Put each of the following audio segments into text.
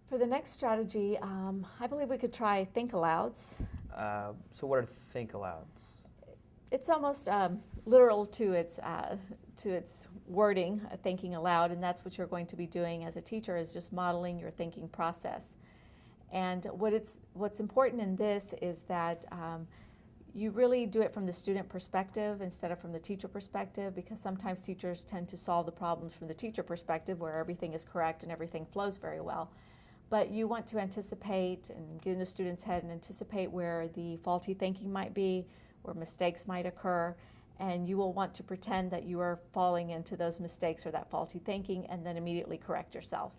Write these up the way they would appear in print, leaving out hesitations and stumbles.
For the next strategy, I believe we could try think alouds. So what are think alouds? It's almost literal to its wording, thinking aloud, and that's what you're going to be doing as a teacher, is just modeling your thinking process. And what's important in this is that you really do it from the student perspective instead of from the teacher perspective, because sometimes teachers tend to solve the problems from the teacher perspective where everything is correct and everything flows very well. But you want to anticipate and get in the student's head and anticipate where the faulty thinking might be, where mistakes might occur, and you will want to pretend that you are falling into those mistakes or that faulty thinking and then immediately correct yourself.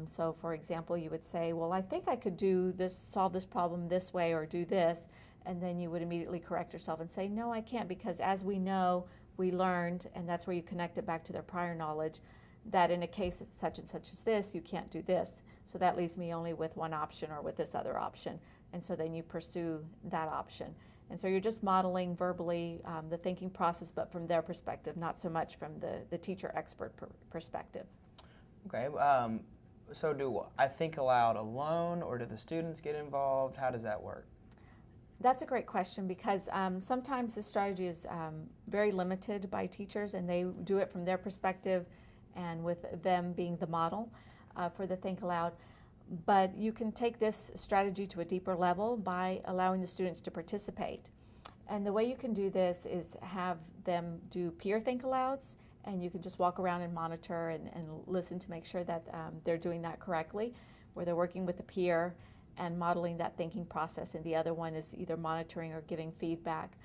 So for example, you would say, well, I think I could do this, solve this problem this way, or do this, and then you would immediately correct yourself and say, no, I can't, because as we know, we learned, and that's where you connect it back to their prior knowledge, that in a case such and such as this, you can't do this. So that leaves me only with one option or with this other option. And so then you pursue that option. And so you're just modeling verbally the thinking process, but from their perspective, not so much from the teacher expert perspective. Okay, so do I think aloud alone, or do the students get involved? How does that work? That's a great question, because sometimes the strategy is very limited by teachers, and they do it from their perspective and with them being the model for the think aloud. But you can take this strategy to a deeper level by allowing the students to participate. And the way you can do this is have them do peer think alouds, and you can just walk around and monitor and listen to make sure that they're doing that correctly, where they're working with a peer and modeling that thinking process, and the other one is either monitoring or giving feedback.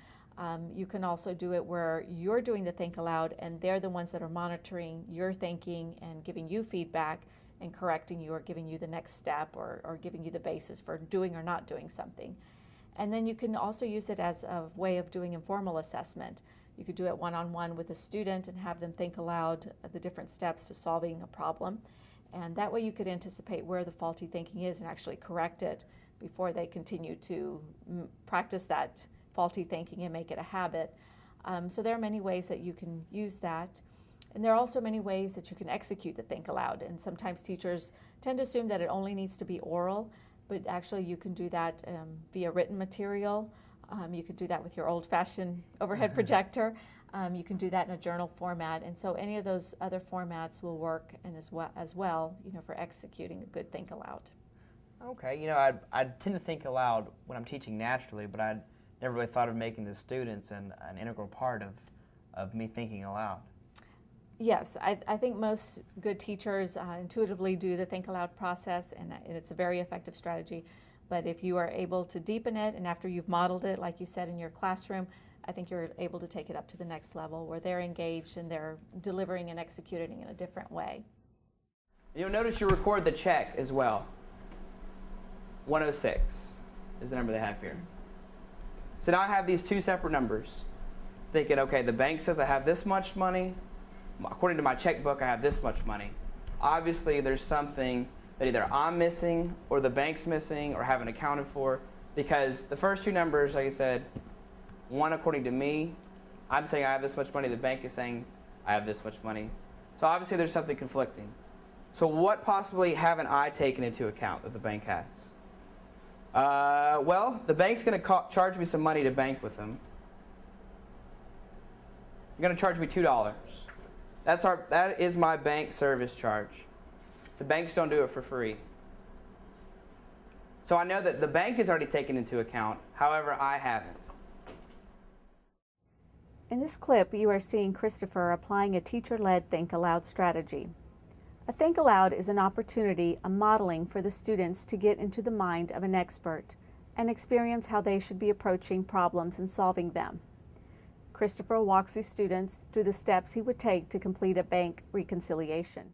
You can also do it where you're doing the think aloud and they're the ones that are monitoring your thinking and giving you feedback and correcting you or giving you the next step or giving you the basis for doing or not doing something. And then you can also use it as a way of doing informal assessment. You could do it one-on-one with a student and have them think aloud the different steps to solving a problem. And that way you could anticipate where the faulty thinking is and actually correct it before they continue to practice that faulty thinking and make it a habit. So there are many ways that you can use that. And there are also many ways that you can execute the think aloud. And sometimes teachers tend to assume that it only needs to be oral, but actually you can do that via written material. You could do that with your old-fashioned overhead projector. You can do that in a journal format. And so any of those other formats will work and as well, for executing a good think aloud. Okay, I tend to think aloud when I'm teaching naturally, but I never really thought of making the students an integral part of me thinking aloud. Yes, I think most good teachers intuitively do the think aloud process, and it's a very effective strategy. But if you are able to deepen it, and after you've modeled it, like you said, in your classroom, I think you're able to take it up to the next level where they're engaged and they're delivering and executing in a different way. You'll notice you record the check as well. 106 is the number they have here. So now I have these two separate numbers. Thinking, okay, the bank says I have this much money. According to my checkbook, I have this much money. Obviously, there's something that either I'm missing or the bank's missing or haven't accounted for, because the first two numbers, like I said, one according to me, I'm saying I have this much money, the bank is saying I have this much money. So obviously there's something conflicting. So what possibly haven't I taken into account that the bank has? Well, the bank's going to charge me some money to bank with them. They're going to charge me $2. That is my bank service charge. The banks don't do it for free. So I know that the bank is already taken into account, however, I haven't. In this clip, you are seeing Christopher applying a teacher-led think aloud strategy. A think aloud is an opportunity, a modeling for the students to get into the mind of an expert and experience how they should be approaching problems and solving them. Christopher walks his students through the steps he would take to complete a bank reconciliation.